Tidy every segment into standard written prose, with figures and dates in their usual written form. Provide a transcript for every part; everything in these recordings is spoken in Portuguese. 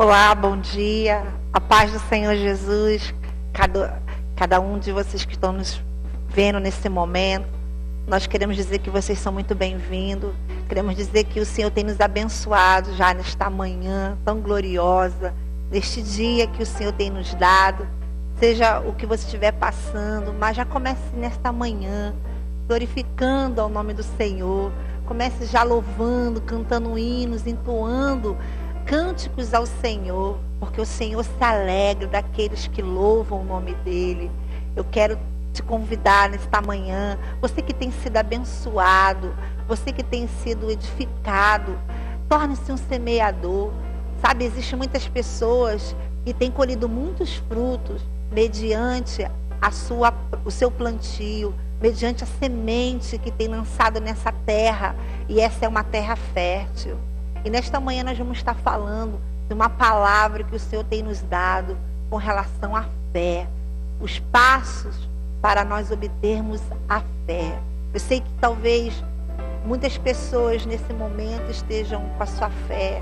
Olá, bom dia. A paz do Senhor Jesus. Cada um de vocês que estão nos vendo nesse momento, nós queremos dizer que vocês são muito bem-vindos. Queremos dizer que o Senhor tem nos abençoado já nesta manhã tão gloriosa, neste dia que o Senhor tem nos dado. Seja o que você estiver passando, mas já comece nesta manhã, glorificando ao nome do Senhor. Comece já louvando, cantando hinos, entoando cânticos ao Senhor, porque o Senhor se alegra daqueles que louvam o nome dEle. Eu quero te convidar nesta manhã, você que tem sido abençoado, você que tem sido edificado, torne-se um semeador. Sabe, existem muitas pessoas que têm colhido muitos frutos mediante o seu plantio, mediante a semente que tem lançado nessa terra, e essa é uma terra fértil. E nesta manhã nós vamos estar falando de uma palavra que o Senhor tem nos dado com relação à fé. Os passos para nós obtermos a fé. Eu sei que talvez muitas pessoas nesse momento estejam com a sua fé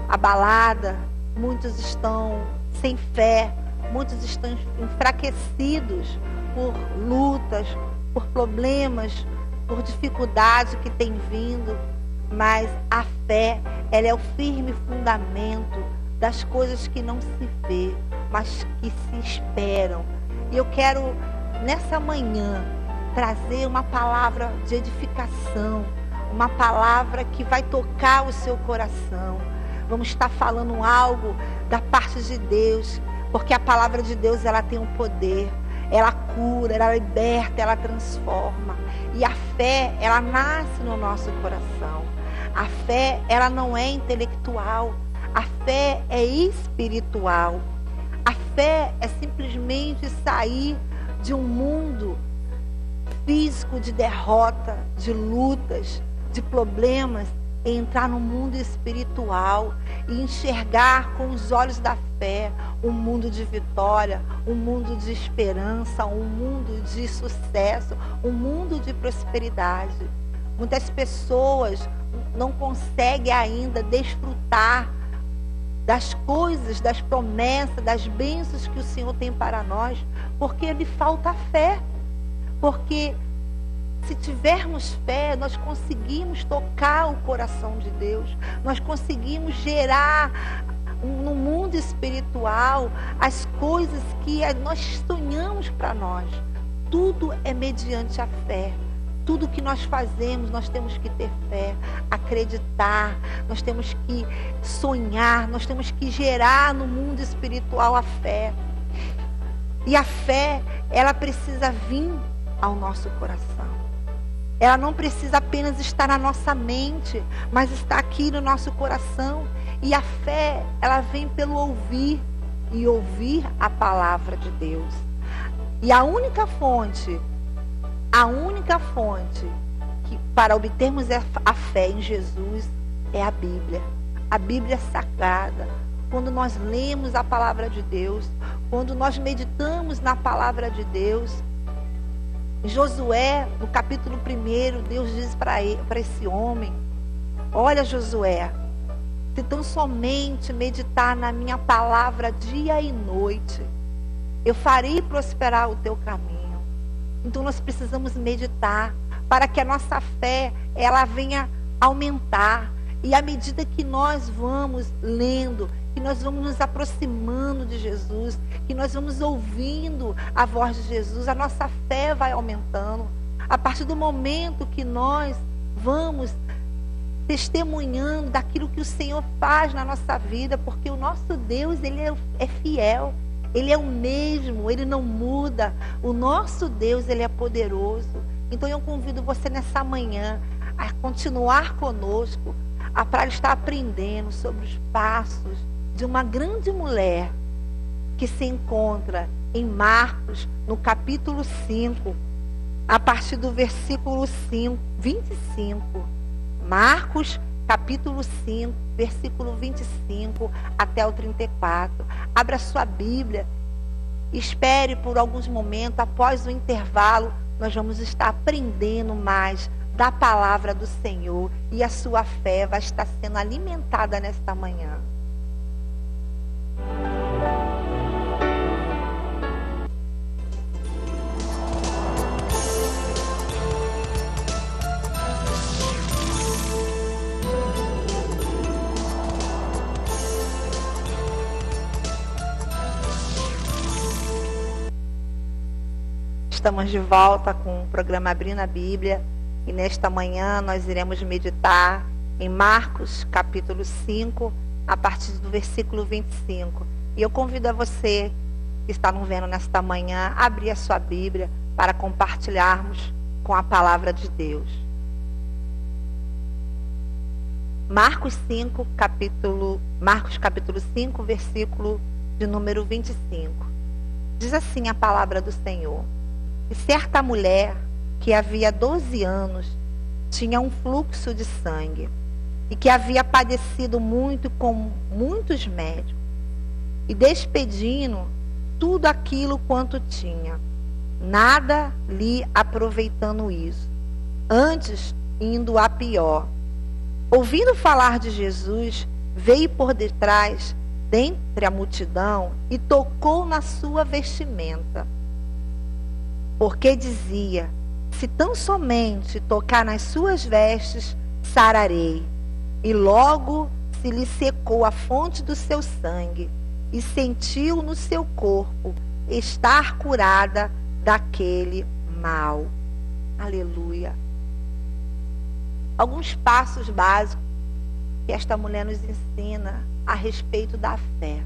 abalada. Muitos estão sem fé. Muitos estão enfraquecidos por lutas, por problemas, por dificuldades que têm vindo. Mas a fé, ela é o firme fundamento das coisas que não se vê, mas que se esperam. E eu quero, nessa manhã, trazer uma palavra de edificação, uma palavra que vai tocar o seu coração. Vamos estar falando algo da parte de Deus, porque a palavra de Deus, ela tem um poder. Ela cura, ela liberta, ela transforma. E a fé, ela nasce no nosso coração. A fé, ela não é intelectual. A fé é espiritual. A fé é simplesmente sair de um mundo físico de derrota, de lutas, de problemas, e entrar no mundo espiritual e enxergar com os olhos da fé um mundo de vitória, um mundo de esperança, um mundo de sucesso, um mundo de prosperidade. Muitas pessoas não conseguem ainda desfrutar das coisas, das promessas, das bênçãos que o Senhor tem para nós, porque lhe falta fé. Porque se tivermos fé, nós conseguimos tocar o coração de Deus, nós conseguimos gerar no mundo espiritual as coisas que nós sonhamos para nós. Tudo é mediante a fé. Tudo que nós fazemos, nós temos que ter fé, acreditar, nós temos que sonhar, nós temos que gerar no mundo espiritual a fé. E a fé, ela precisa vir ao nosso coração. Ela não precisa apenas estar na nossa mente, mas está aqui no nosso coração. E a fé, ela vem pelo ouvir, e ouvir a palavra de Deus. E a única fonte que para obtermos a fé em Jesus é a Bíblia. A Bíblia sagrada. Quando nós lemos a palavra de Deus, quando nós meditamos na palavra de Deus, em Josué, no capítulo 1, Deus diz para esse homem: olha, Josué, se tão somente meditar na minha palavra dia e noite, eu farei prosperar o teu caminho. Então nós precisamos meditar para que a nossa fé, ela venha aumentar. E à medida que nós vamos lendo, que nós vamos nos aproximando de Jesus, que nós vamos ouvindo a voz de Jesus, a nossa fé vai aumentando. A partir do momento que nós vamos testemunhando daquilo que o Senhor faz na nossa vida, porque o nosso Deus, Ele é fiel. Ele é o mesmo, Ele não muda. O nosso Deus, Ele é poderoso. Então eu convido você nessa manhã a continuar conosco, para estar aprendendo sobre os passos de uma grande mulher que se encontra em Marcos, no capítulo 5, a partir do versículo 25. Marcos, capítulo 5, versículo 25 até o 34. Abra sua Bíblia, espere por alguns momentos. Após o intervalo, nós vamos estar aprendendo mais da palavra do Senhor, e a sua fé vai estar sendo alimentada nesta manhã. estamos de volta com o programa Abrindo a Bíblia e nesta manhã nós iremos meditar em Marcos capítulo 5, a partir do versículo 25. E eu convido a você que está nos vendo nesta manhã a abrir a sua Bíblia para compartilharmos com a palavra de Deus. Marcos capítulo 5, versículo de número 25. Diz assim a palavra do Senhor: E certa mulher que havia 12 anos tinha um fluxo de sangue e que havia padecido muito com muitos médicos e despedindo tudo aquilo quanto tinha, nada lhe aproveitando isso, antes indo a pior. Ouvindo falar de Jesus, veio por detrás, dentre a multidão, e tocou na sua vestimenta. Porque dizia: se tão somente tocar nas suas vestes, sararei. E logo se lhe secou a fonte do seu sangue, e sentiu no seu corpo estar curada daquele mal. Aleluia. Alguns passos básicos que esta mulher nos ensina a respeito da fé.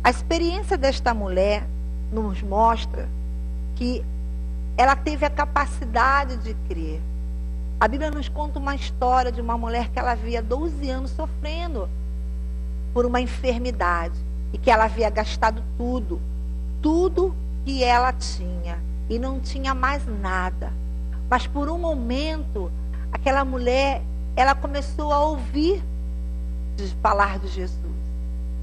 A experiência desta mulher nos mostra que ela teve a capacidade de crer. A Bíblia nos conta uma história de uma mulher que ela havia 12 anos sofrendo por uma enfermidade e que ela havia gastado tudo que ela tinha e não tinha mais nada. Mas por um momento, aquela mulher, ela começou a ouvir falar de Jesus.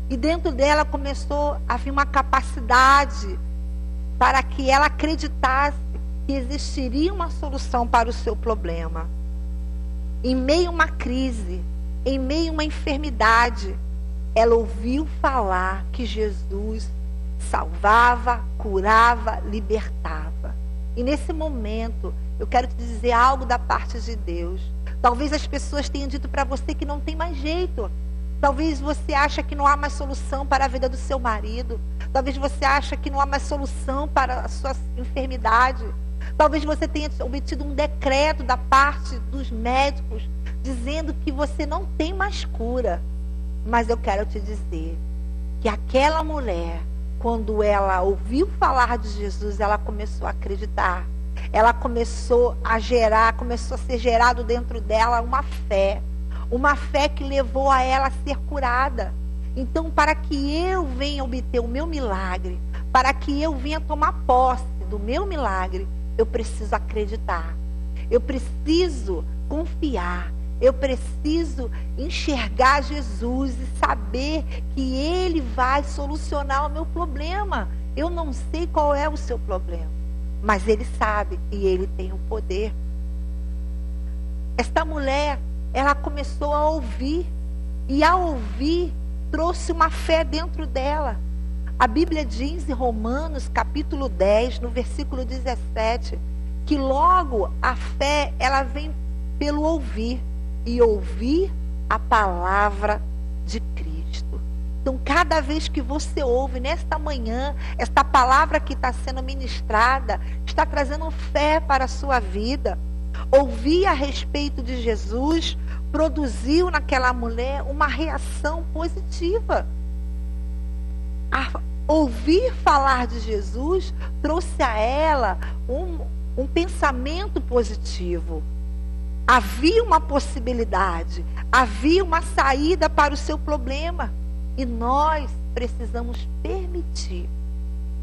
E dentro dela começou a vir uma capacidade para que ela acreditasse que existiria uma solução para o seu problema. Em meio a uma crise, em meio a uma enfermidade, ela ouviu falar que Jesus salvava, curava, libertava. E nesse momento, eu quero te dizer algo da parte de Deus. Talvez as pessoas tenham dito para você que não tem mais jeito. Talvez você ache que não há mais solução para a vida do seu marido. Talvez você ache que não há mais solução para a sua enfermidade. Talvez você tenha obtido um decreto da parte dos médicos dizendo que você não tem mais cura. Mas eu quero te dizer que aquela mulher, quando ela ouviu falar de Jesus, ela começou a acreditar. Ela começou a ser gerado dentro dela uma fé que levou a ela a ser curada. Então, para que eu venha obter o meu milagre, para que eu venha tomar posse do meu milagre, eu preciso acreditar, eu preciso confiar, eu preciso enxergar Jesus e saber que Ele vai solucionar o meu problema. Eu não sei qual é o seu problema, mas Ele sabe e Ele tem o poder. Esta mulher, ela começou a ouvir, e ao ouvir, trouxe uma fé dentro dela. A Bíblia diz em Romanos, capítulo 10, no versículo 17, que logo a fé, ela vem pelo ouvir, e ouvir a palavra de Cristo. Então, cada vez que você ouve, nesta manhã, esta palavra que está sendo ministrada, está trazendo fé para a sua vida. Ouvir a respeito de Jesus produziu naquela mulher uma reação positiva. Ouvir falar de Jesus trouxe a ela um pensamento positivo. Havia uma possibilidade, havia uma saída para o seu problema. E nós precisamos permitir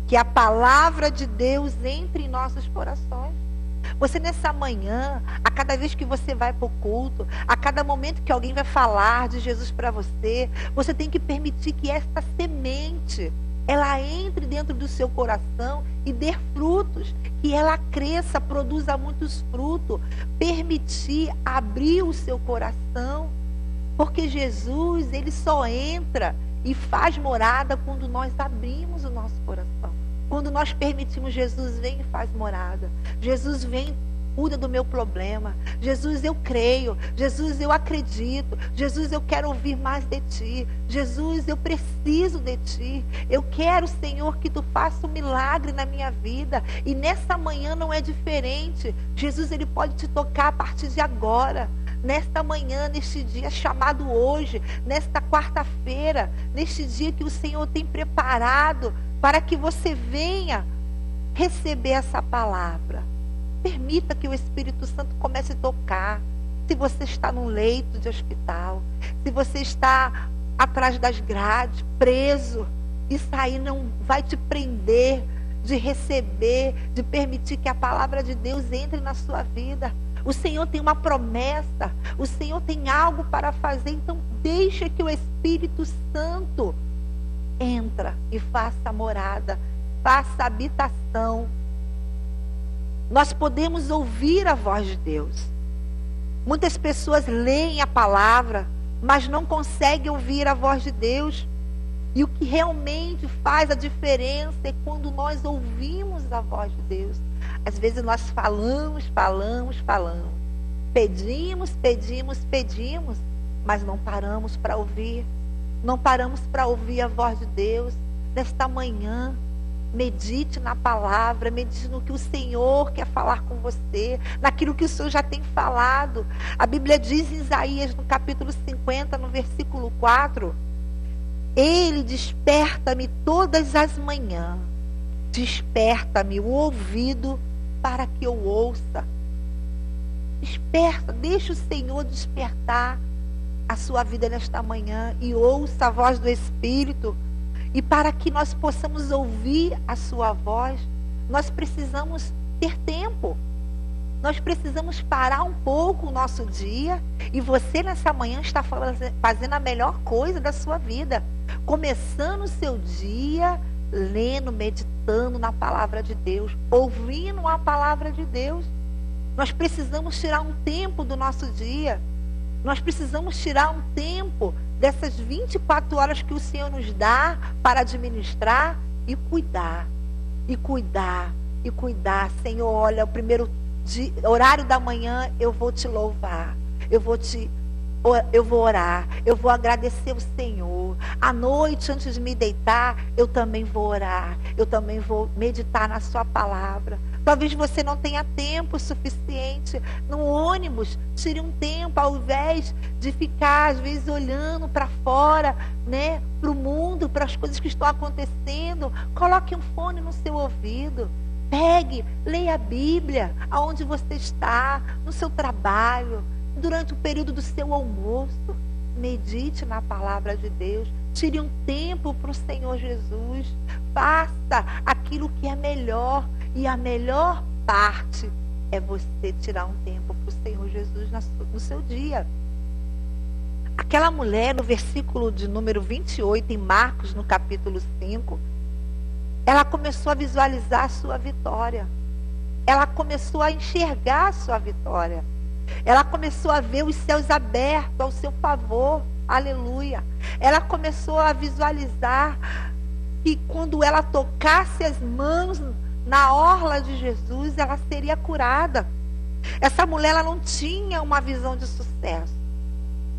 que a palavra de Deus entre em nossos corações. Você nessa manhã, a cada vez que você vai para o culto, a cada momento que alguém vai falar de Jesus para você, você tem que permitir que esta semente, ela entre dentro do seu coração e dê frutos, que ela cresça, produza muitos frutos. Permitir abrir o seu coração, porque Jesus, Ele só entra e faz morada quando nós abrimos o nosso coração. Quando nós permitimos Jesus, vem e faz morada. Jesus vem cuida do meu problema. Jesus, eu creio. Jesus, eu acredito. Jesus, eu quero ouvir mais de Ti. Jesus, eu preciso de Ti. Eu quero, Senhor, que Tu faça um milagre na minha vida. E nessa manhã não é diferente. Jesus, Ele pode te tocar a partir de agora. Nesta manhã, neste dia chamado hoje, nesta quarta-feira, neste dia que o Senhor tem preparado para que você venha receber essa palavra. Permita que o Espírito Santo comece a tocar. Se você está num leito de hospital, se você está atrás das grades, preso, isso aí não vai te prender de receber, de permitir que a palavra de Deus entre na sua vida. O Senhor tem uma promessa, o Senhor tem algo para fazer, então deixa que o Espírito Santo entra e faça morada, faça habitação. Nós podemos ouvir a voz de Deus. Muitas pessoas leem a palavra, mas não conseguem ouvir a voz de Deus. E o que realmente faz a diferença é quando nós ouvimos a voz de Deus. Às vezes nós falamos. Pedimos, mas não paramos para ouvir. Não paramos para ouvir a voz de Deus. Nesta manhã, medite na palavra, medite no que o Senhor quer falar com você, naquilo que o Senhor já tem falado. A Bíblia diz em Isaías, no capítulo 50, no versículo 4, Ele desperta-me todas as manhãs, desperta-me o ouvido para que eu ouça. Desperta, deixa o Senhor despertar a sua vida nesta manhã e ouça a voz do Espírito. E para que nós possamos ouvir a sua voz, nós precisamos ter tempo. Nós precisamos parar um pouco o nosso dia. E você nessa manhã está fazendo a melhor coisa da sua vida. Começando o seu dia lendo, meditando na palavra de Deus, ouvindo a palavra de Deus. Nós precisamos tirar um tempo do nosso dia. Nós precisamos tirar um tempo dessas 24 horas que o Senhor nos dá para administrar e cuidar. Senhor, olha, o primeiro horário da manhã eu vou te louvar. Eu vou orar, eu vou agradecer o Senhor. À noite, antes de me deitar, eu também vou orar. Eu também vou meditar na sua palavra. Talvez você não tenha tempo suficiente no ônibus. Tire um tempo, ao invés de ficar, às vezes, olhando para fora, né, para o mundo, para as coisas que estão acontecendo. Coloque um fone no seu ouvido. Pegue, leia a Bíblia, aonde você está, no seu trabalho, durante o período do seu almoço. Medite na palavra de Deus. Tire um tempo para o Senhor Jesus. Faça aquilo que é melhor. E a melhor parte é você tirar um tempo para o Senhor Jesus no seu dia. Aquela mulher, no versículo de número 28, em Marcos, no capítulo 5, ela começou a visualizar a sua vitória. Ela começou a enxergar a sua vitória. Ela começou a ver os céus abertos ao seu favor. Aleluia. Ela começou a visualizar que quando ela tocasse as mãos na orla de Jesus, ela seria curada. Essa mulher, ela não tinha uma visão de sucesso.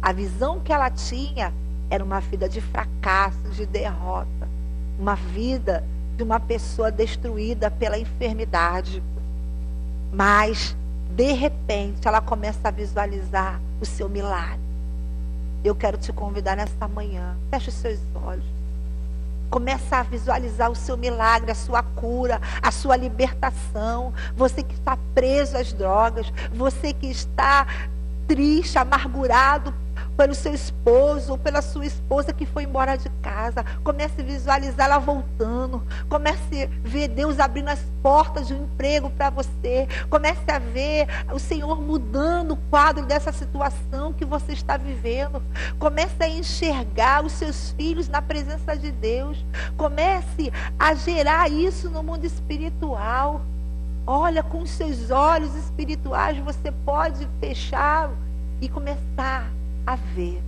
A visão que ela tinha era uma vida de fracasso, de derrota. Uma vida de uma pessoa destruída pela enfermidade. Mas, de repente, ela começa a visualizar o seu milagre. Eu quero te convidar nesta manhã. Feche os seus olhos. Começa a visualizar o seu milagre, a sua cura, a sua libertação. Você que está preso às drogas, você que está triste, amargurado pelo seu esposo ou pela sua esposa que foi embora de casa. Comece a visualizar ela voltando. Comece a ver Deus abrindo as portas de um emprego para você. Comece a ver o Senhor mudando o quadro dessa situação que você está vivendo. Comece a enxergar os seus filhos na presença de Deus. Comece a gerar isso no mundo espiritual. Olha, com os seus olhos espirituais você pode fechar e começar a ver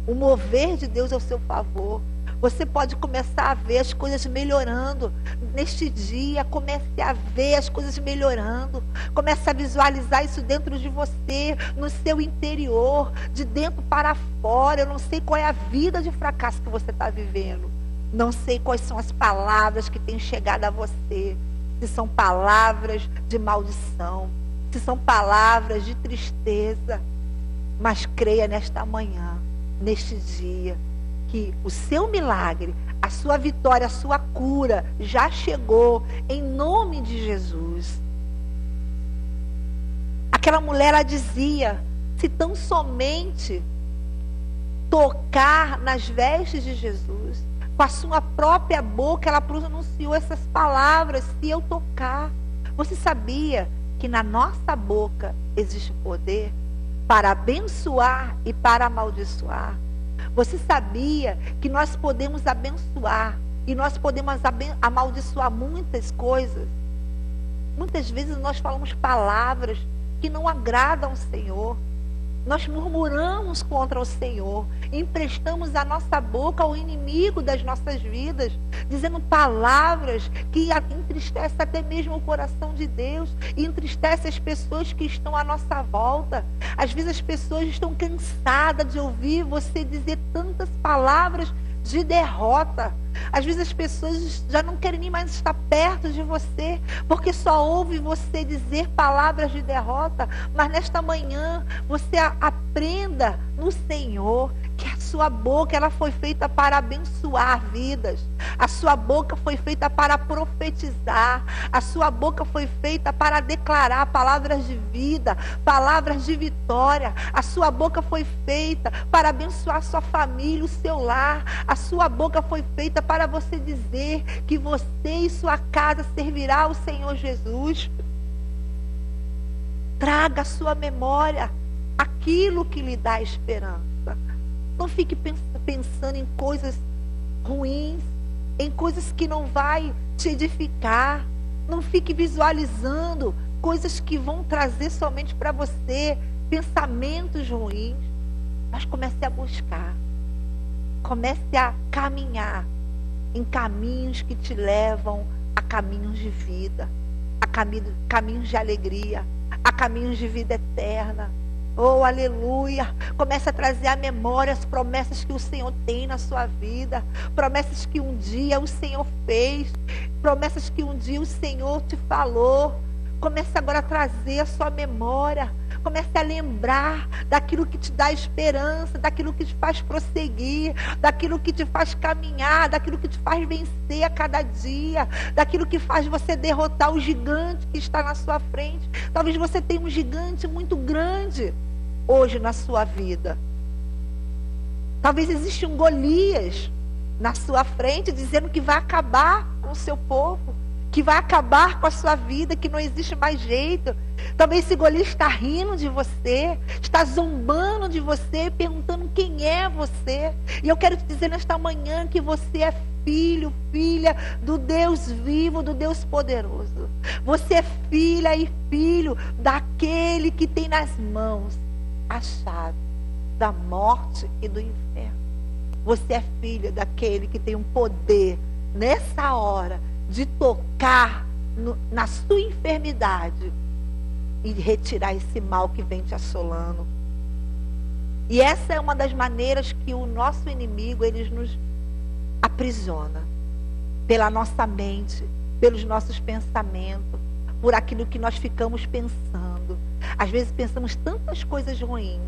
o mover de Deus ao seu favor. Você pode começar a ver as coisas melhorando. Neste dia, comece a ver as coisas melhorando. Comece a visualizar isso dentro de você, no seu interior, de dentro para fora. Eu não sei qual é a vida de fracasso que você está vivendo. Não sei quais são as palavras que têm chegado a você. Se são palavras de maldição, se são palavras de tristeza. Mas creia nesta manhã, neste dia, que o seu milagre, a sua vitória, a sua cura já chegou em nome de Jesus. Aquela mulher, ela dizia, se tão somente tocar nas vestes de Jesus, com a sua própria boca, ela pronunciou essas palavras, se eu tocar. Você sabia que na nossa boca existe poder para abençoar e para amaldiçoar? Você sabia que nós podemos abençoar e nós podemos amaldiçoar muitas coisas? Muitas vezes nós falamos palavras que não agradam ao Senhor. Nós murmuramos contra o Senhor, emprestamos a nossa boca ao inimigo das nossas vidas, dizendo palavras que entristecem até mesmo o coração de Deus e entristecem as pessoas que estão à nossa volta. Às vezes as pessoas estão cansadas de ouvir você dizer tantas palavras de derrota. Às vezes as pessoas já não querem nem mais estar perto de você, porque só ouve você dizer palavras de derrota. Mas nesta manhã, você aprenda no Senhor que a sua boca, ela foi feita para abençoar vidas. A sua boca foi feita para profetizar. A sua boca foi feita para declarar palavras de vida, palavras de vitória. A sua boca foi feita para abençoar sua família, o seu lar. A sua boca foi feita para você dizer que você e sua casa servirá ao Senhor Jesus. Traga à sua memória aquilo que lhe dá esperança. Não fique pensando em coisas ruins, em coisas que não vai te edificar. Não fique visualizando coisas que vão trazer somente para você pensamentos ruins. Mas comece a buscar. Comece a caminhar em caminhos que te levam a caminhos de vida, a caminhos de alegria, a caminhos de vida eterna. Oh, aleluia. Comece a trazer à memória as promessas que o Senhor tem na sua vida. Promessas que um dia o Senhor fez. Promessas que um dia o Senhor te falou. Comece agora a trazer a sua memória. Comece a lembrar daquilo que te dá esperança, daquilo que te faz prosseguir, daquilo que te faz caminhar, daquilo que te faz vencer a cada dia, daquilo que faz você derrotar o gigante que está na sua frente. Talvez você tenha um gigante muito grande hoje na sua vida. Talvez exista um Golias na sua frente dizendo que vai acabar com o seu povo, que vai acabar com a sua vida, que não existe mais jeito. Talvez esse Golias está rindo de você, está zombando de você, perguntando quem é você. E eu quero te dizer nesta manhã que você é filho, filha do Deus vivo, do Deus poderoso. Você é filha e filho daquele que tem nas mãos a chave da morte e do inferno. Você é filha daquele que tem um poder nessa hora de tocar na sua enfermidade e retirar esse mal que vem te assolando. E essa é uma das maneiras que o nosso inimigo, ele nos aprisiona. Pela nossa mente, pelos nossos pensamentos, por aquilo que nós ficamos pensando. Às vezes pensamos tantas coisas ruins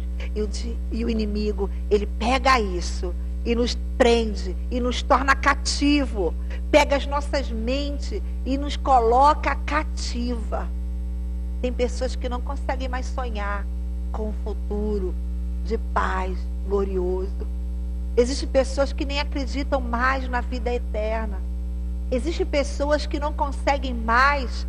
e o inimigo, ele pega isso e nos prende e nos torna cativo. Pega as nossas mentes e nos coloca cativa. Tem pessoas que não conseguem mais sonhar com um futuro de paz, glorioso. Existem pessoas que nem acreditam mais na vida eterna. Existem pessoas que não conseguem mais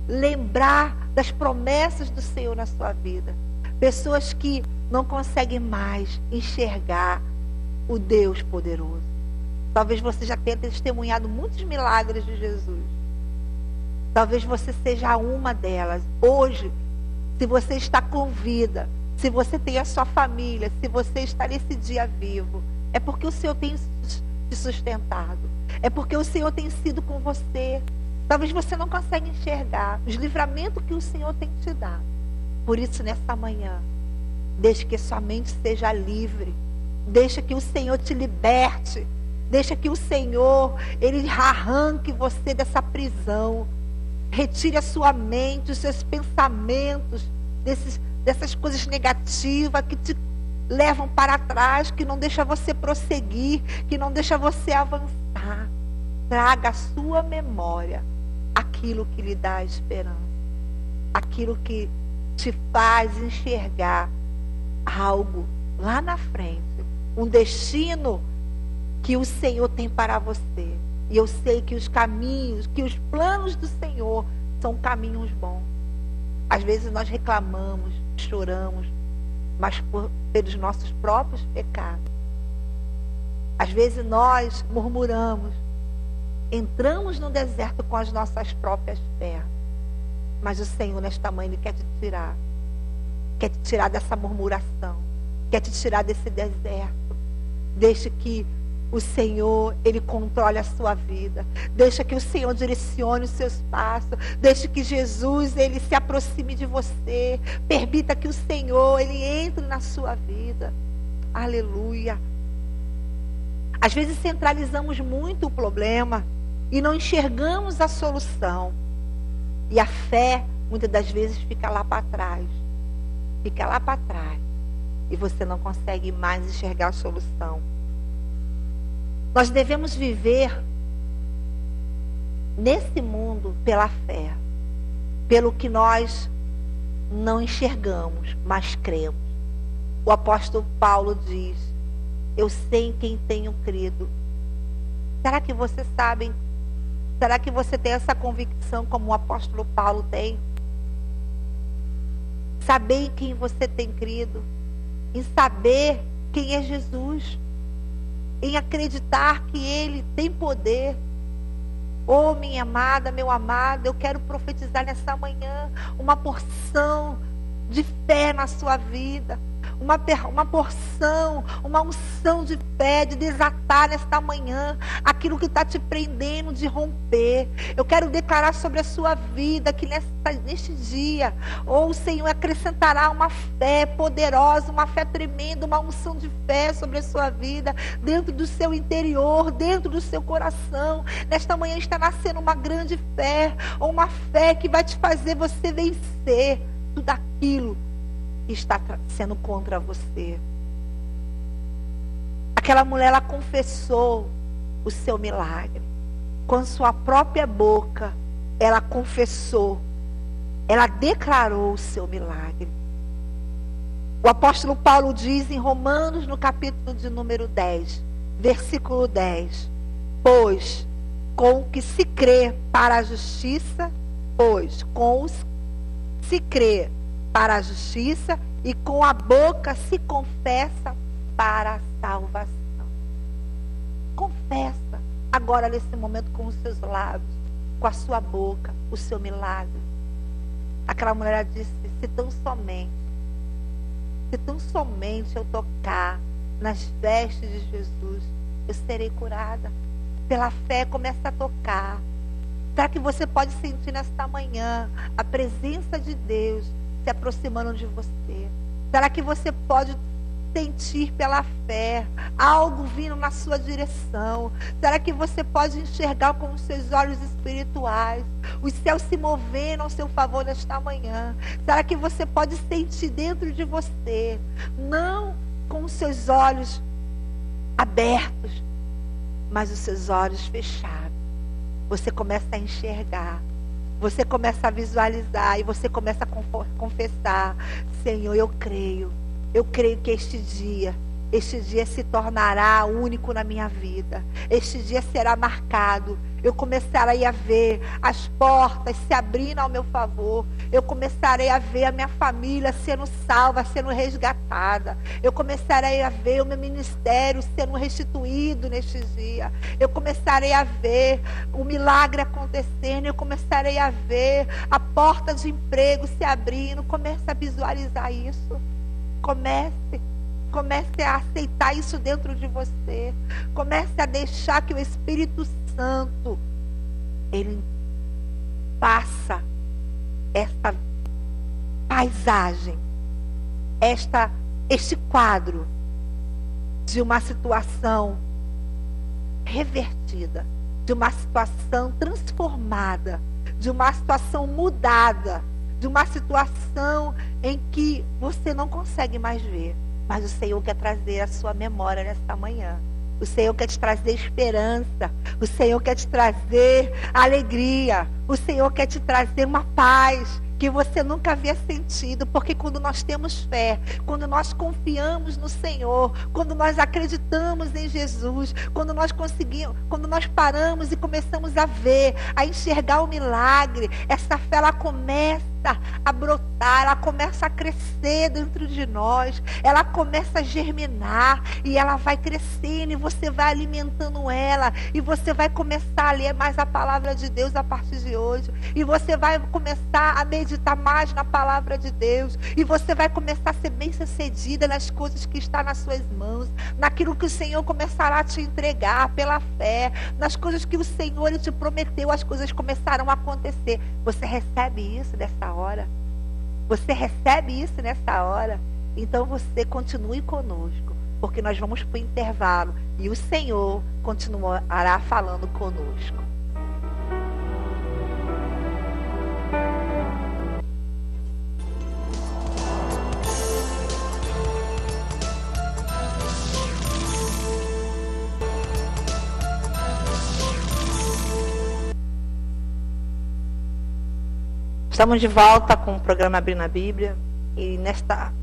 lembrar das promessas do Senhor na sua vida. Pessoas que não conseguem mais enxergar o Deus poderoso. Talvez você já tenha testemunhado muitos milagres de Jesus. Talvez você seja uma delas. Hoje, se você está com vida, se você tem a sua família, se você está nesse dia vivo, é porque o Senhor tem te sustentado. É porque o Senhor tem sido com você. Talvez você não consiga enxergar os livramentos que o Senhor tem te dado. Por isso, nessa manhã, deixe que sua mente seja livre. Deixa que o Senhor te liberte. Deixa que o Senhor, Ele arranque você dessa prisão. Retire a sua mente, os seus pensamentos, dessas coisas negativas que te levam para trás, que não deixa você prosseguir, que não deixa você avançar. Traga à sua memória aquilo que lhe dá esperança, aquilo que te faz enxergar algo lá na frente, um destino que o Senhor tem para você. E eu sei que os caminhos, que os planos do Senhor são caminhos bons. Às vezes nós reclamamos, choramos, mas pelos nossos próprios pecados. Às vezes nós murmuramos, entramos no deserto com as nossas próprias pernas. Mas o Senhor, nesta manhã, Ele quer te tirar. Quer te tirar dessa murmuração. Quer te tirar desse deserto. Deixe que o Senhor, Ele controle a sua vida. Deixa que o Senhor direcione os seus passos. Deixe que Jesus, Ele se aproxime de você. Permita que o Senhor, Ele entre na sua vida. Aleluia. Às vezes centralizamos muito o problema e não enxergamos a solução. E a fé, muitas das vezes, fica lá para trás. Fica lá para trás. E você não consegue mais enxergar a solução. Nós devemos viver nesse mundo pela fé. Pelo que nós não enxergamos, mas cremos. O apóstolo Paulo diz: eu sei em quem tenho crido. Será que você sabe? Será que você tem essa convicção como o apóstolo Paulo tem? Saber em quem você tem crido. Em saber quem é Jesus. Em acreditar que Ele tem poder. Oh, minha amada, meu amado, eu quero profetizar nessa manhã uma porção de fé na sua vida. Uma porção, uma unção de fé, de desatar nesta manhã aquilo que está te prendendo, de romper. Eu quero declarar sobre a sua vida que neste dia, o Senhor acrescentará uma fé poderosa, uma fé tremenda, uma unção de fé sobre a sua vida, dentro do seu interior, dentro do seu coração. Nesta manhã está nascendo uma grande fé, ou uma fé que vai te fazer você vencer tudo aquilo que está sendo contra você. Aquela mulher, ela confessou o seu milagre. Com sua própria boca, ela confessou. Ela declarou o seu milagre. O apóstolo Paulo diz em Romanos, no capítulo de número 10, versículo 10. Pois, com o que se crê para a justiça, se crê para a justiça, e com a boca se confessa para a salvação. Confessa agora nesse momento com os seus lábios, com a sua boca, o seu milagre. Aquela mulher disse: se tão somente eu tocar nas vestes de Jesus, eu serei curada. Pela fé, começa a tocar. Será que você pode sentir nesta manhã a presença de Deus se aproximando de você? Será que você pode sentir pela fé algo vindo na sua direção? Será que você pode enxergar com os seus olhos espirituais os céus se movendo ao seu favor nesta manhã? Será que você pode sentir dentro de você, não com os seus olhos abertos, mas os seus olhos fechados? Você começa a enxergar. Você começa a visualizar e você começa a confessar: Senhor, eu creio que este dia se tornará único na minha vida. Este dia será marcado. Eu começarei a ver as portas se abrindo ao meu favor. Eu começarei a ver a minha família sendo salva, sendo resgatada. Eu começarei a ver o meu ministério sendo restituído neste dia. Eu começarei a ver o milagre acontecendo. Eu começarei a ver a porta de emprego se abrindo. Comece a visualizar isso. Comece. Comece a aceitar isso dentro de você. Comece a deixar que o Espírito Santo, ele faça essa paisagem, este quadro de uma situação revertida, de uma situação transformada, de uma situação mudada, de uma situação em que você não consegue mais ver. Mas o Senhor quer trazer a sua memória nesta manhã. O Senhor quer te trazer esperança. O Senhor quer te trazer alegria. O Senhor quer te trazer uma paz que você nunca havia sentido, porque quando nós temos fé, quando nós confiamos no Senhor, quando nós acreditamos em Jesus, quando nós paramos e começamos a ver, a enxergar o milagre, essa fé ela começa a brotar, ela começa a crescer dentro de nós, ela começa a germinar e ela vai crescendo e você vai alimentando ela e você vai começar a ler mais a palavra de Deus a partir de hoje e você vai começar a meditar mais na palavra de Deus e você vai começar a ser bem-sucedida nas coisas que estão nas suas mãos, naquilo que o Senhor começará a te entregar pela fé, nas coisas que o Senhor ele te prometeu, as coisas começaram a acontecer. Você recebe isso nessa hora? Você recebe isso nessa hora? Então você continue conosco, porque nós vamos para o intervalo e o Senhor continuará falando conosco. Estamos de volta com o programa Abrindo a Bíblia e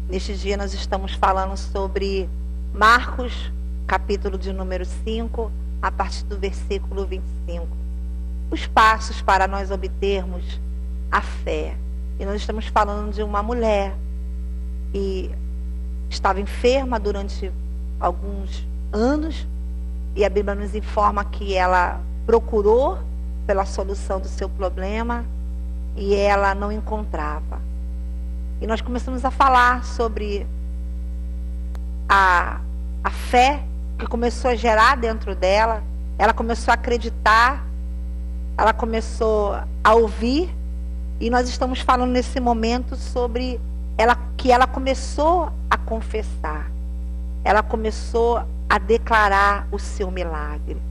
neste dia nós estamos falando sobre Marcos, capítulo de número 5, a partir do versículo 25. Os passos para nós obtermos a fé. E nós estamos falando de uma mulher que estava enferma durante alguns anos e a Bíblia nos informa que ela procurou pela solução do seu problema e ela não encontrava. E nós começamos a falar sobre a fé que começou a gerar dentro dela. Ela começou a acreditar, ela começou a ouvir. E nós estamos falando nesse momento sobre que ela começou a confessar. Ela começou a declarar o seu milagre.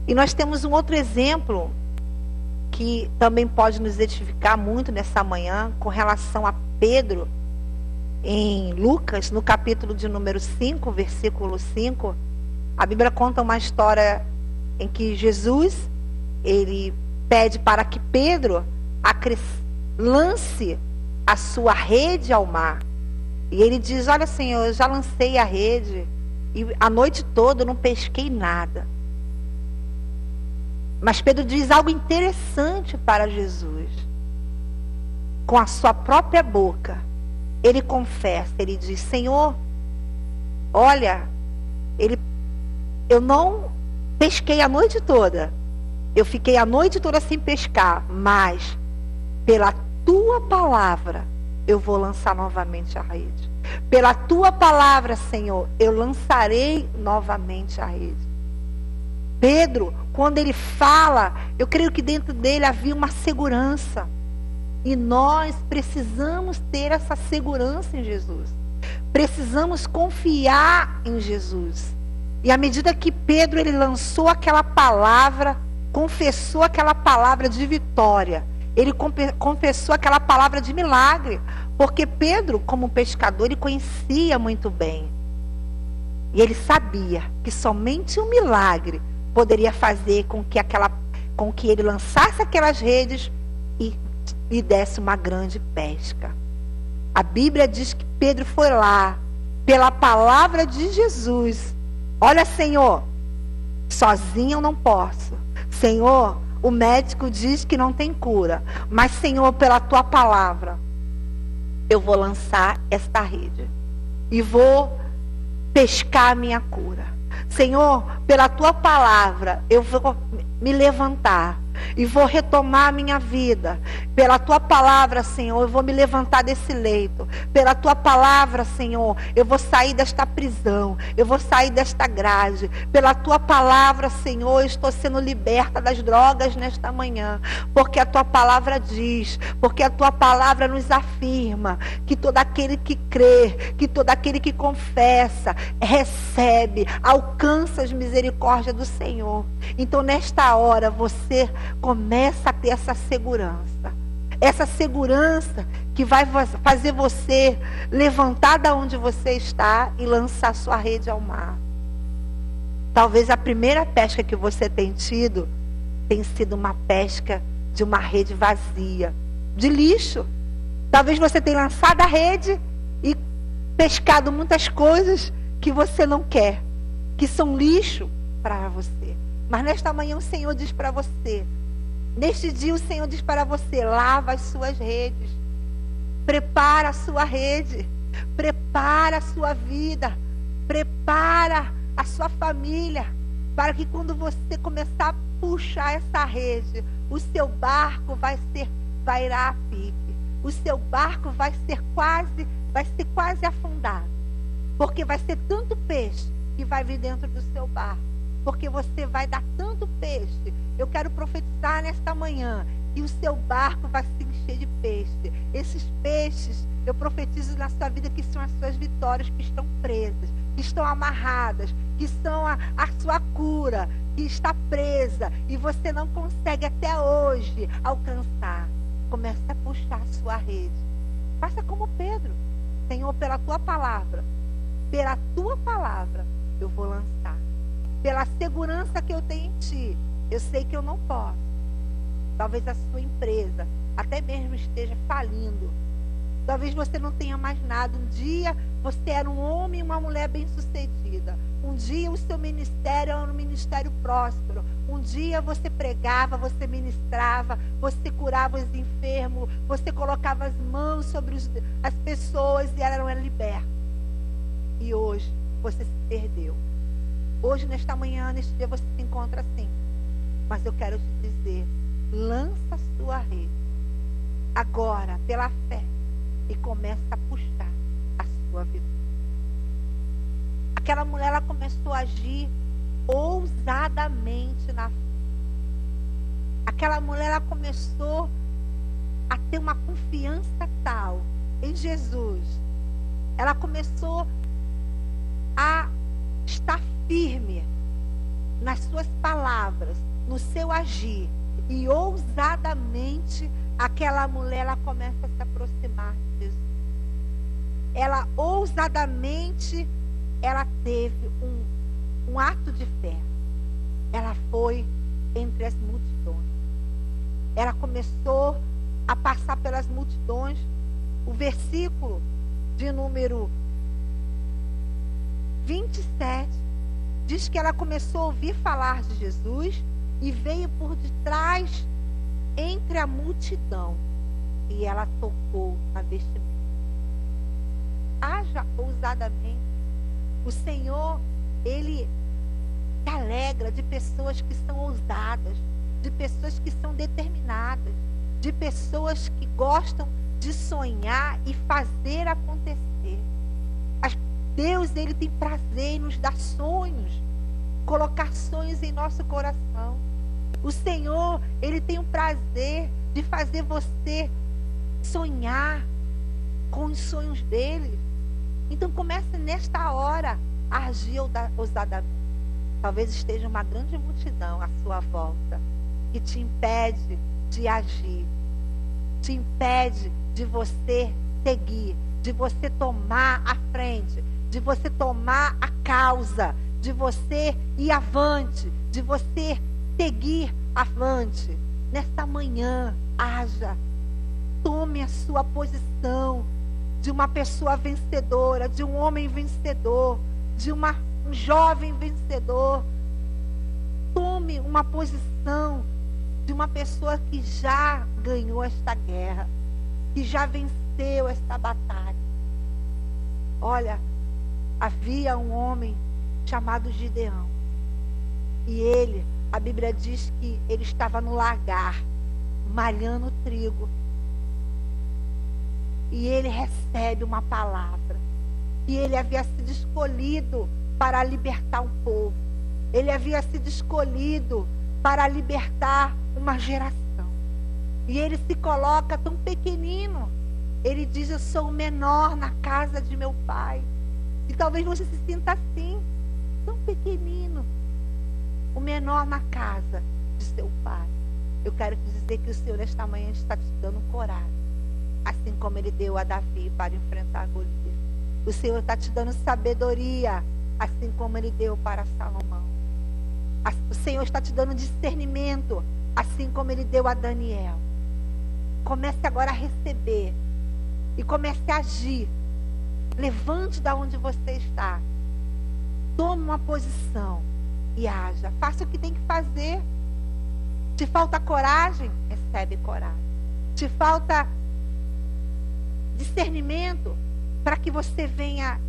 E nós temos um outro exemplo que também pode nos edificar muito nessa manhã, com relação a Pedro, em Lucas, no capítulo de número 5, versículo 5, a Bíblia conta uma história em que Jesus, ele pede para que Pedro lance a sua rede ao mar. E ele diz: olha, Senhor, eu já lancei a rede e a noite toda eu não pesquei nada. Mas Pedro diz algo interessante para Jesus. Com a sua própria boca, ele confessa, ele diz: Senhor, olha, eu não pesquei a noite toda. Eu fiquei a noite toda sem pescar, mas pela tua palavra eu vou lançar novamente a rede. Pela tua palavra, Senhor, eu lançarei novamente a rede. Pedro, quando ele fala, eu creio que dentro dele havia uma segurança. E nós precisamos ter essa segurança em Jesus. Precisamos confiar em Jesus. E à medida que Pedro ele lançou aquela palavra, confessou aquela palavra de vitória, ele confessou aquela palavra de milagre, porque Pedro, como pescador, ele conhecia muito bem. E ele sabia que somente um milagre poderia fazer com que ele lançasse aquelas redes e desse uma grande pesca. A Bíblia diz que Pedro foi lá, pela palavra de Jesus. Olha, Senhor, sozinho eu não posso. Senhor, o médico diz que não tem cura. Mas, Senhor, pela tua palavra, eu vou lançar esta rede e vou pescar a minha cura. Senhor, pela tua palavra, eu vou me levantar e vou retomar a minha vida. Pela tua palavra, Senhor, eu vou me levantar desse leito. Pela tua palavra, Senhor, eu vou sair desta prisão, eu vou sair desta grade. Pela tua palavra, Senhor, eu estou sendo liberta das drogas nesta manhã, porque a tua palavra diz, porque a tua palavra nos afirma que todo aquele que crê, que todo aquele que confessa, recebe, alcança as misericórdias do Senhor. Então, nesta hora, você começa a ter essa segurança. Essa segurança que vai fazer você levantar da onde você está e lançar sua rede ao mar. Talvez a primeira pesca que você tem tido tenha sido uma pesca de uma rede vazia, de lixo. Talvez você tenha lançado a rede e pescado muitas coisas que você não quer, que são lixo para você. Mas nesta manhã o Senhor diz para você, neste dia o Senhor diz para você, lava as suas redes, prepara a sua rede, prepara a sua vida, prepara a sua família, para que quando você começar a puxar essa rede, o seu barco vai ir a pique, o seu barco vai ser quase afundado, porque vai ser tanto peixe que vai vir dentro do seu barco. Porque você vai dar tanto peixe. Eu quero profetizar nesta manhã que o seu barco vai se encher de peixe. Esses peixes, eu profetizo na sua vida que são as suas vitórias que estão presas, que estão amarradas, que são a sua cura, que está presa e você não consegue até hoje alcançar. Comece a puxar a sua rede. Faça como Pedro. Senhor, pela tua palavra, eu vou lançar. Pela segurança que eu tenho em ti, eu sei que eu não posso. Talvez a sua empresa até mesmo esteja falindo. Talvez você não tenha mais nada. Um dia você era um homem e uma mulher bem-sucedida. Um dia o seu ministério era um ministério próspero. Um dia você pregava, você ministrava, você curava os enfermos, você colocava as mãos sobre as pessoas e elas eram libertas. E hoje você se perdeu. Hoje, nesta manhã, neste dia, você se encontra assim. Mas eu quero te dizer, lança a sua rede agora, pela fé, e começa a puxar a sua vida. Aquela mulher, ela começou a agir ousadamente na fé. Aquela mulher, ela começou a ter uma confiança tal em Jesus. Ela começou a estar firme nas suas palavras, no seu agir. E ousadamente, aquela mulher, ela começa a se aproximar de Jesus. Ela ousadamente, ela teve um ato de fé. Ela foi entre as multidões. Ela começou a passar pelas multidões. O versículo de número 27 diz que ela começou a ouvir falar de Jesus e veio por detrás entre a multidão e ela tocou na vestimenta. Haja ousadamente. O Senhor, Ele se alegra de pessoas que são ousadas, de pessoas que são determinadas, de pessoas que gostam de sonhar e fazer acontecer. Deus, Ele tem prazer em nos dar sonhos, colocar sonhos em nosso coração. O Senhor, Ele tem o prazer de fazer você sonhar com os sonhos dele. Então comece nesta hora a agir ousadamente. Talvez esteja uma grande multidão à sua volta que te impede de agir, te impede de você seguir, de você tomar a frente, de você tomar a causa, de você ir avante, de você seguir avante. Nesta manhã, haja, tome a sua posição de uma pessoa vencedora, de um homem vencedor, de um jovem vencedor. Tome uma posição de uma pessoa que já ganhou esta guerra, que já venceu esta batalha. Olha, havia um homem chamado Gideão. E ele, A Bíblia diz que ele estava no lagar, malhando trigo. E ele recebe uma palavra. E ele havia sido escolhido para libertar um povo. Ele havia sido escolhido para libertar uma geração. E ele se coloca tão pequenino. Ele diz: eu sou o menor na casa de meu pai. E talvez você se sinta assim, tão pequenino, o menor na casa de seu pai. Eu quero te dizer que o Senhor esta manhã está te dando coragem, assim como ele deu a Davi para enfrentar Golias. O Senhor está te dando sabedoria, assim como ele deu para Salomão. O Senhor está te dando discernimento, assim como ele deu a Daniel. Comece agora a receber e comece a agir. Levante da onde você está. Tome uma posição e haja. Faça o que tem que fazer. Te falta coragem? Recebe coragem. Te falta discernimento para que você venha,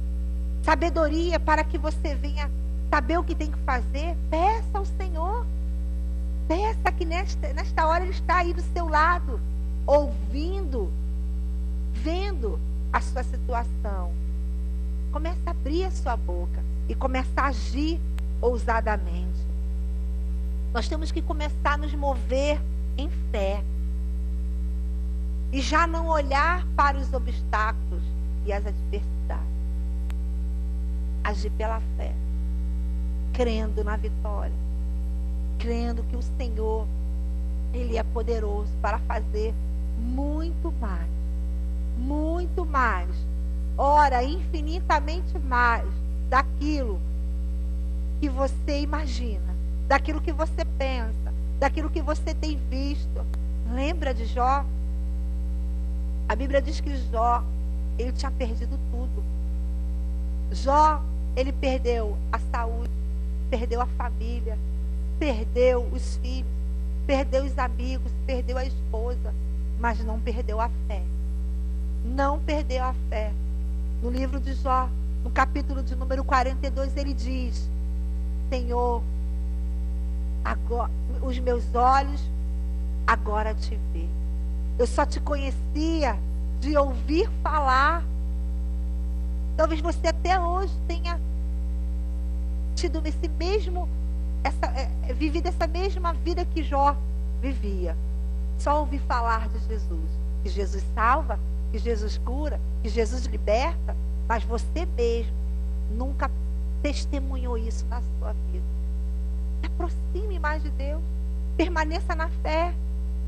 sabedoria para que você venha saber o que tem que fazer? Peça ao Senhor. Peça que nesta hora Ele está aí do seu lado, ouvindo, vendo a sua situação. Comece a abrir a sua boca e comece a agir ousadamente. Nós temos que começar a nos mover em fé. E já não olhar para os obstáculos e as adversidades. Agir pela fé. Crendo na vitória. Crendo que o Senhor, Ele é poderoso para fazer muito mais. Muito mais. Ora, infinitamente mais daquilo que você imagina. Daquilo que você pensa. Daquilo que você tem visto. Lembra de Jó? A Bíblia diz que Jó, ele tinha perdido tudo. Jó, ele perdeu a saúde, perdeu a família, perdeu os filhos, perdeu os amigos, perdeu a esposa, mas não perdeu a fé. Não perdeu a fé. No livro de Jó, no capítulo de número 42, ele diz: Senhor, agora, os meus olhos agora te veem. Eu só te conhecia de ouvir falar. Talvez você até hoje tenha tido vivido essa mesma vida que Jó vivia. Só ouvir falar de Jesus. Que Jesus salva, que Jesus cura, que Jesus liberta. Mas você mesmo nunca testemunhou isso na sua vida. Se aproxime mais de Deus. Permaneça na fé.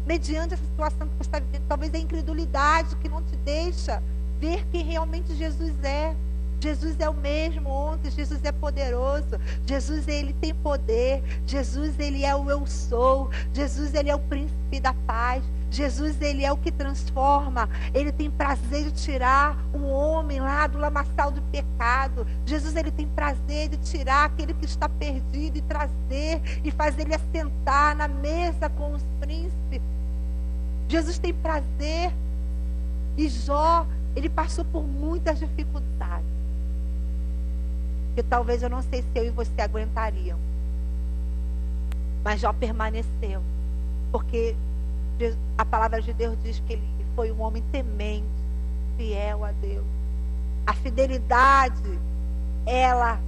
Mediante essa situação que você está vivendo, talvez a incredulidade que não te deixa ver quem realmente Jesus é. Jesus é o mesmo ontem, Jesus é poderoso, Jesus ele tem poder, Jesus ele é o eu sou, Jesus ele é o príncipe da paz, Jesus ele é o que transforma, ele tem prazer de tirar o homem lá do lamaçal do pecado. Jesus ele tem prazer de tirar aquele que está perdido e trazer e fazer ele assentar na mesa com os príncipes. Jesus tem prazer. E Jó, ele passou por muitas dificuldades. Que talvez eu não sei se eu e você aguentariam. Mas Jó permaneceu. Porque a palavra de Deus diz que ele foi um homem temente, fiel a Deus. A fidelidade, ela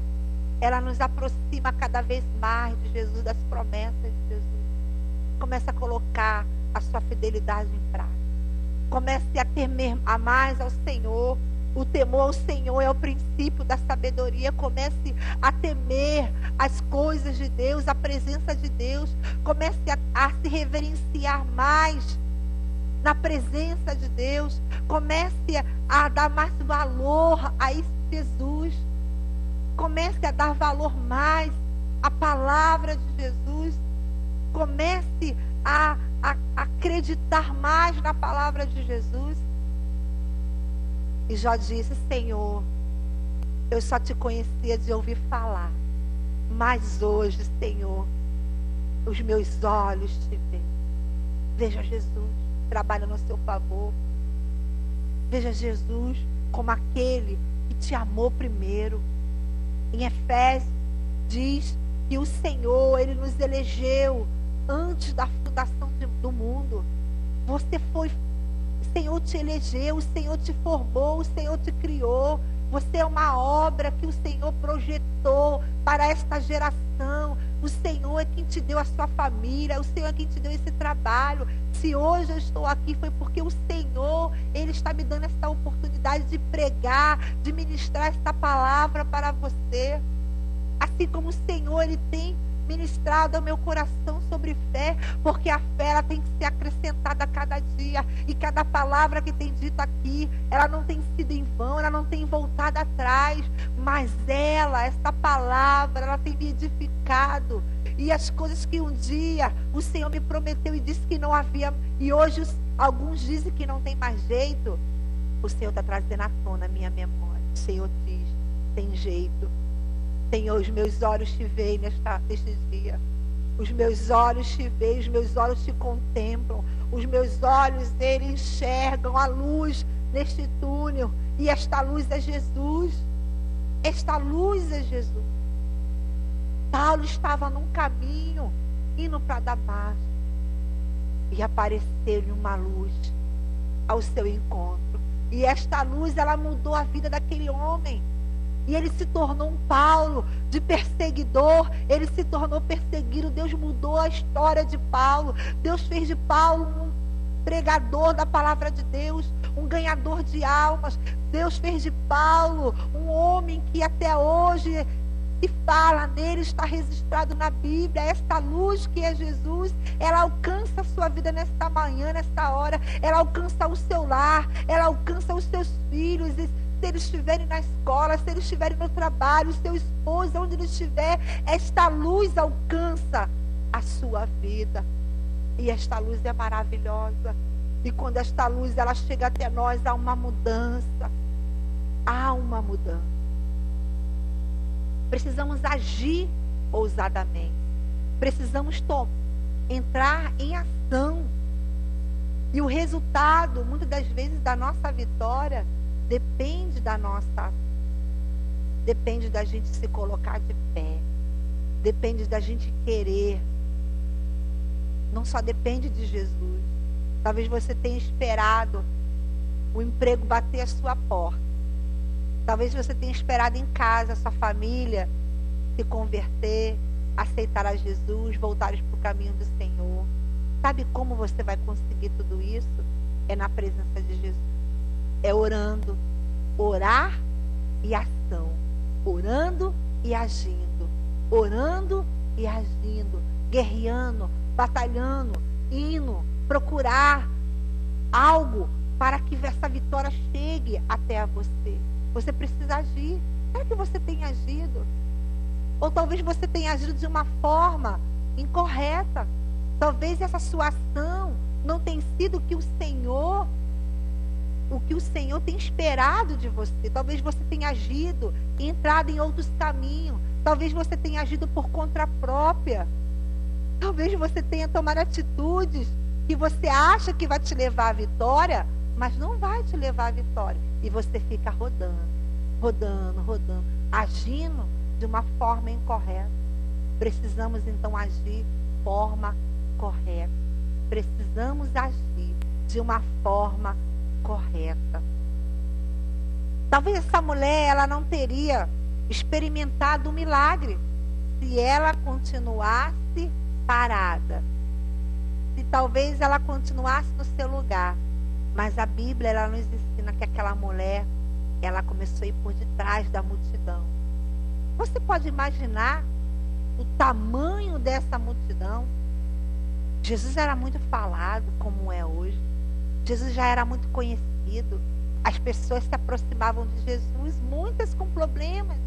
nos aproxima cada vez mais de Jesus, das promessas de Jesus. Comece a colocar a sua fidelidade em prática. Comece a temer a mais ao Senhor. O temor ao Senhor é o princípio da sabedoria. Comece a temer as coisas de Deus, a presença de Deus. Comece a se reverenciar mais na presença de Deus. Comece a dar mais valor a esse Jesus. Comece a dar valor mais à palavra de Jesus. Comece a acreditar mais na palavra de Jesus. E Jó disse: Senhor, eu só te conhecia de ouvir falar, mas hoje, Senhor, os meus olhos te veem. Veja Jesus trabalhando a seu favor. Veja Jesus como aquele que te amou primeiro. Em Efésios diz que o Senhor, Ele nos elegeu antes da fundação do mundo. Você foi, o Senhor te elegeu, o Senhor te formou, o Senhor te criou. Você é uma obra que o Senhor projetou para esta geração. O Senhor é quem te deu a sua família, o Senhor é quem te deu esse trabalho. Se hoje eu estou aqui foi porque o Senhor, Ele está me dando essa oportunidade de pregar, de ministrar esta palavra para você. Assim como o Senhor, Ele tem ministrado ao meu coração sobre fé, porque a fé ela tem que ser acrescentada a cada dia, e cada palavra que tem dito aqui, ela não tem sido em vão, ela não tem voltado atrás, mas essa palavra, ela tem me edificado, e as coisas que um dia o Senhor me prometeu e disse que não havia, e hoje alguns dizem que não tem mais jeito, o Senhor está trazendo à tona a minha memória. O Senhor diz, tem jeito. Senhor, os meus olhos te veem neste dia. Os meus olhos te veem, os meus olhos te contemplam. Os meus olhos, eles enxergam a luz neste túnel. E esta luz é Jesus. Esta luz é Jesus. Paulo estava num caminho, indo para Damasco. E apareceu-lhe uma luz ao seu encontro. E esta luz, ela mudou a vida daquele homem. E ele se tornou um Paulo, de perseguidor, ele se tornou perseguido. Deus mudou a história de Paulo. Deus fez de Paulo um pregador da palavra de Deus, um ganhador de almas. Deus fez de Paulo um homem que até hoje se fala nele, está registrado na Bíblia. Esta luz que é Jesus, ela alcança a sua vida nesta manhã, nesta hora. Ela alcança o seu lar, ela alcança os seus filhos. Se eles estiverem na escola, se eles estiverem no trabalho, o seu esposo, onde ele estiver, esta luz alcança a sua vida. E esta luz é maravilhosa. E quando esta luz ela chega até nós, há uma mudança. Há uma mudança. Precisamos agir ousadamente. Precisamos entrar em ação. E o resultado, muitas das vezes, da nossa vitória depende da nossa ação. Depende da gente se colocar de pé. Depende da gente querer. Não só depende de Jesus. Talvez você tenha esperado o emprego bater a sua porta. Talvez você tenha esperado em casa a sua família se converter, aceitar a Jesus, voltar para o caminho do Senhor. Sabe como você vai conseguir tudo isso? É na presença de Jesus. É orando. Orar e ação. Orando e agindo. Orando e agindo. Guerreando, batalhando, indo, procurar algo para que essa vitória chegue até a você. Você precisa agir. Será que você tem agido? Ou talvez você tenha agido de uma forma incorreta. Talvez essa sua ação não tenha sido o que o Senhor tem esperado de você. Talvez você tenha agido e entrado em outros caminhos. Talvez você tenha agido por conta própria. Talvez você tenha tomado atitudes que você acha que vai te levar à vitória, mas não vai te levar à vitória. E você fica rodando, agindo de uma forma incorreta. Precisamos então agir de forma correta. Precisamos agir de uma forma correta. Talvez essa mulher ela não teria experimentado o milagre se ela continuasse parada. Se talvez ela continuasse no seu lugar. Mas a Bíblia ela nos ensina que aquela mulher ela começou a ir por detrás da multidão. Você pode imaginar o tamanho dessa multidão? Jesus era muito falado, como é hoje. Jesus já era muito conhecido. As pessoas se aproximavam de Jesus, muitas com problemas,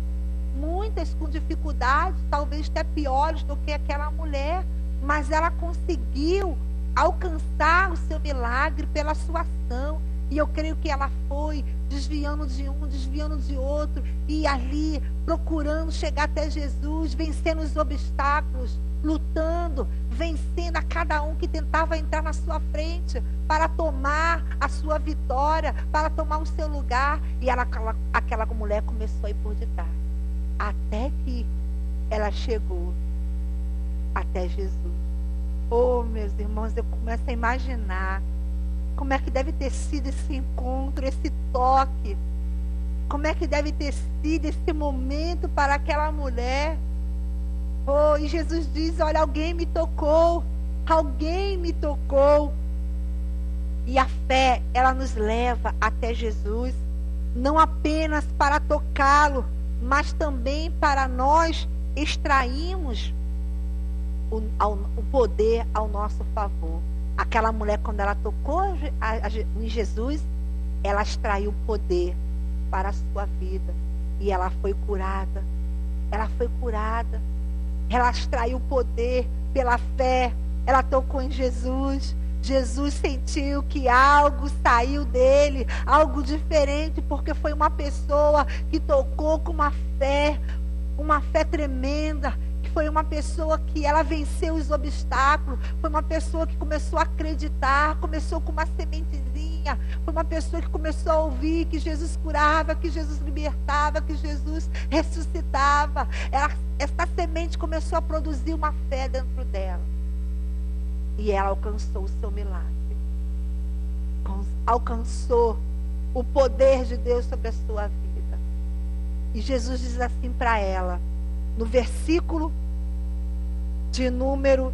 muitas com dificuldades, talvez até piores do que aquela mulher. Mas ela conseguiu alcançar o seu milagre pela sua ação. E eu creio que ela foi desviando de um, desviando de outro, e ali procurando chegar até Jesus, vencendo os obstáculos, lutando, vencendo a cada um que tentava entrar na sua frente para tomar a sua vitória, para tomar o seu lugar. E aquela mulher começou a ir por detrás, até que ela chegou até Jesus. Oh, meus irmãos, eu começo a imaginar como é que deve ter sido esse encontro, esse toque. Como é que deve ter sido esse momento para aquela mulher. Oh, e Jesus diz, olha, alguém me tocou. Alguém me tocou. E a fé, ela nos leva até Jesus, não apenas para tocá-lo, mas também para nós extrairmos o poder ao nosso favor. Aquela mulher, quando ela tocou em Jesus, ela extraiu o poder para a sua vida. E ela foi curada. Ela foi curada. Ela extraiu o poder pela fé. Ela tocou em Jesus. Jesus sentiu que algo saiu dele, algo diferente, porque foi uma pessoa que tocou com uma fé tremenda, que foi uma pessoa que ela venceu os obstáculos, foi uma pessoa que começou a acreditar, começou com uma sementezinha, foi uma pessoa que começou a ouvir que Jesus curava, que Jesus libertava, que Jesus ressuscitava. Essa semente começou a produzir uma fé dentro dela. E ela alcançou o seu milagre. Alcançou o poder de Deus sobre a sua vida. E Jesus diz assim para ela, no versículo de número,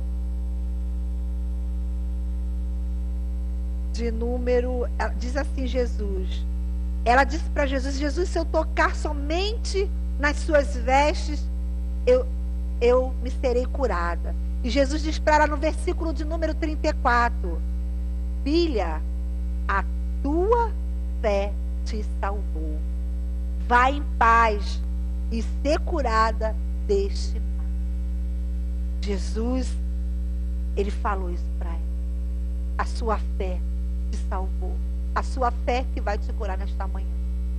diz assim Jesus. Ela disse para Jesus, Jesus, se eu tocar somente nas suas vestes, eu me serei curada. E Jesus diz para ela no versículo de número 34, filha, a tua fé te salvou. Vai em paz e ser curada deste mal. Jesus, ele falou isso para ela. A sua fé te salvou. A sua fé que vai te curar nesta manhã.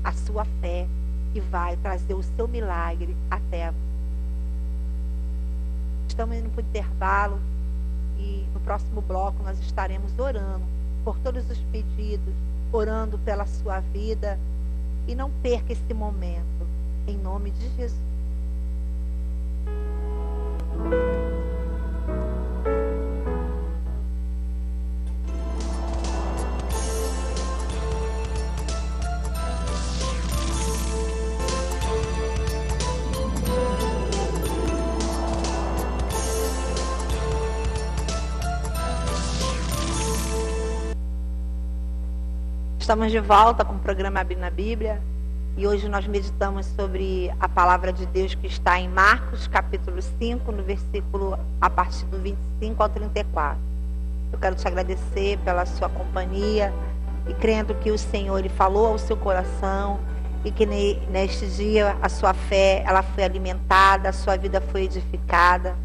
A sua fé que vai trazer o seu milagre até você. Estamos indo para o intervalo e no próximo bloco nós estaremos orando por todos os pedidos, orando pela sua vida. E não perca esse momento, em nome de Jesus. Estamos de volta com o programa Abrindo a Bíblia e hoje nós meditamos sobre a palavra de Deus que está em Marcos capítulo 5, no versículo a partir do 25 ao 34. Eu quero te agradecer pela sua companhia e crendo que o Senhor ele falou ao seu coração e que neste dia a sua fé ela foi alimentada, a sua vida foi edificada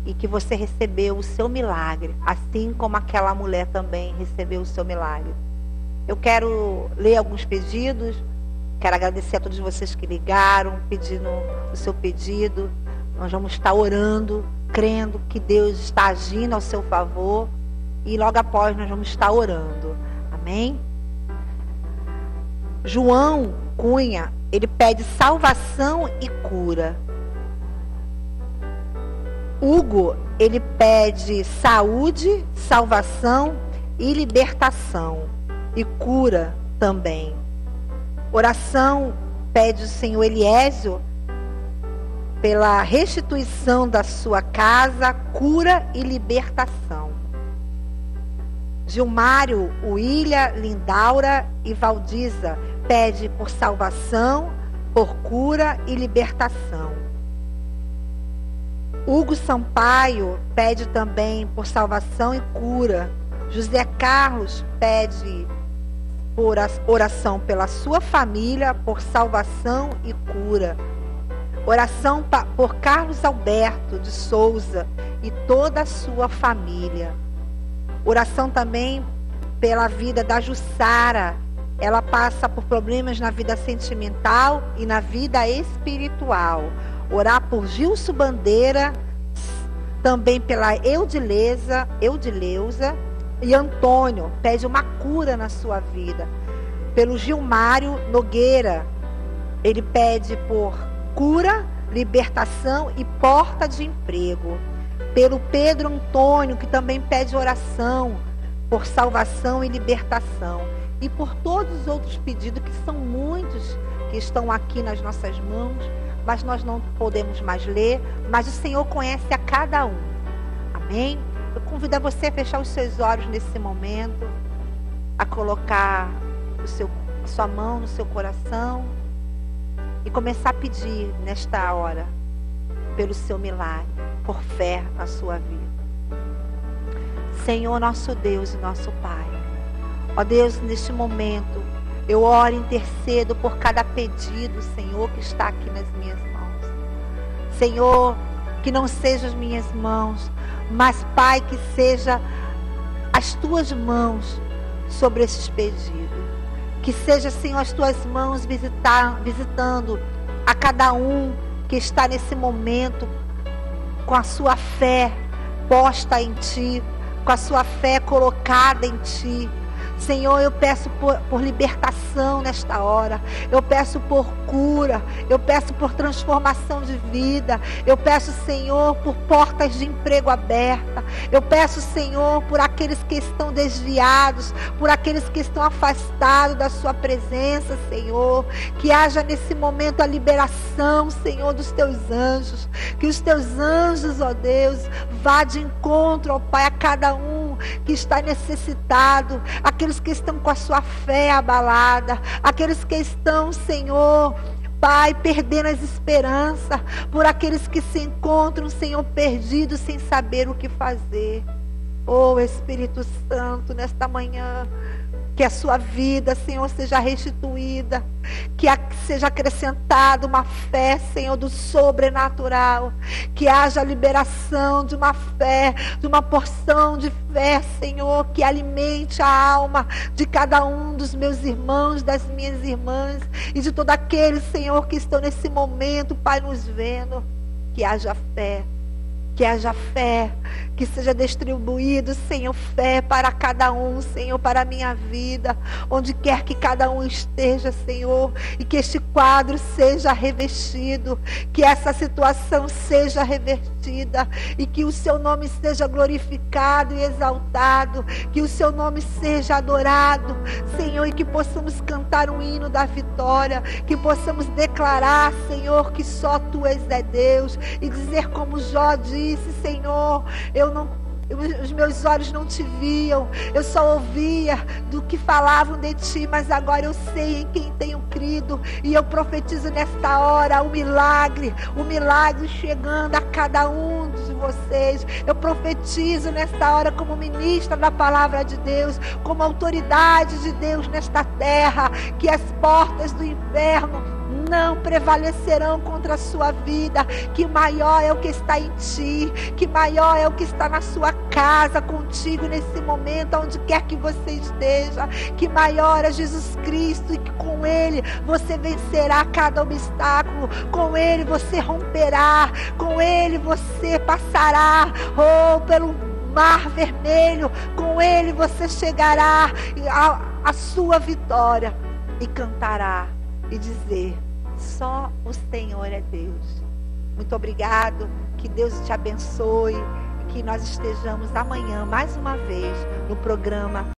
e que você recebeu o seu milagre, assim como aquela mulher também recebeu o seu milagre. Eu quero ler alguns pedidos, quero agradecer a todos vocês que ligaram, pedindo o seu pedido. Nós vamos estar orando, crendo que Deus está agindo ao seu favor e logo após nós vamos estar orando. Amém? João Cunha, ele pede salvação e cura. Hugo, ele pede saúde, salvação e libertação. E cura também. Oração pede o Senhor Eliésio pela restituição da sua casa, cura e libertação. Gilmário, William, Lindaura e Valdiza pede por salvação, por cura e libertação. Hugo Sampaio pede também por salvação e cura. José Carlos pede por oração pela sua família, por salvação e cura. Oração por Carlos Alberto de Souza e toda a sua família. Oração também pela vida da Jussara. Ela passa por problemas na vida sentimental e na vida espiritual. Orar por Gilson Bandeira, também pela Eudileuza e Antônio, pede uma cura na sua vida. Pelo Gilmário Nogueira, ele pede por cura, libertação e porta de emprego. pelo Pedro Antônio, que também pede oração por salvação e libertação, e por todos os outros pedidos, que são muitos, que estão aqui nas nossas mãos, mas nós não podemos mais ler, mas o Senhor conhece a cada um. Amém? Eu convido a você a fechar os seus olhos nesse momento, a colocar a sua mão no seu coração e começar a pedir nesta hora pelo seu milagre, por fé na sua vida. Senhor, nosso Deus e nosso Pai, ó Deus, neste momento eu oro e intercedo por cada pedido, Senhor, que está aqui nas minhas mãos. Senhor, que não sejam as minhas mãos, mas, Pai, que seja as tuas mãos sobre esses pedidos. Que seja, Senhor, as tuas mãos visitando a cada um que está nesse momento com a sua fé posta em Ti, com a sua fé colocada em Ti. Senhor, eu peço por libertação nesta hora, eu peço por cura, eu peço por transformação de vida, eu peço, Senhor, por portas de emprego abertas, eu peço, Senhor, por aqueles que estão desviados, por aqueles que estão afastados da sua presença, Senhor, que haja nesse momento a liberação, Senhor, dos teus anjos, que os teus anjos, ó Deus, vá de encontro, ó Pai, a cada um que está necessitado, aqueles que estão com a sua fé abalada, aqueles que estão, Senhor, Pai, perdendo as esperanças, por aqueles que se encontram, Senhor, perdidos, sem saber o que fazer. Oh, Espírito Santo, nesta manhã, que a sua vida, Senhor, seja restituída, que seja acrescentada uma fé, Senhor, do sobrenatural, que haja liberação de uma fé, de uma porção de fé, Senhor, que alimente a alma de cada um dos meus irmãos, das minhas irmãs e de todos aqueles, Senhor, que estão nesse momento, Pai, nos vendo. Que haja fé. Que haja fé, que seja distribuído, Senhor, fé para cada um, Senhor, para a minha vida, onde quer que cada um esteja, Senhor, e que este quadro seja revestido, que essa situação seja revertida, e que o seu nome seja glorificado e exaltado, que o seu nome seja adorado, Senhor, e que possamos cantar um hino da vitória, que possamos declarar, Senhor, que só Tu és Deus, e dizer como Jó disse, Senhor, os meus olhos não te viam, eu só ouvia do que falavam de Ti, mas agora eu sei em quem tenho crido, e eu profetizo nesta hora o milagre chegando a cada um de vocês. Eu profetizo nesta hora como ministra da palavra de Deus, como autoridade de Deus nesta terra, que as portas do inferno não prevalecerão contra a sua vida, que maior é o que está em Ti, que maior é o que está na sua casa, contigo nesse momento, onde quer que você esteja, que maior é Jesus Cristo, e que com Ele você vencerá cada obstáculo, com Ele você romperá, com Ele você passará, pelo mar vermelho, com Ele você chegará à sua vitória, e cantará, e dizer: só o Senhor é Deus. Muito obrigado, que Deus te abençoe, e que nós estejamos amanhã mais uma vez no programa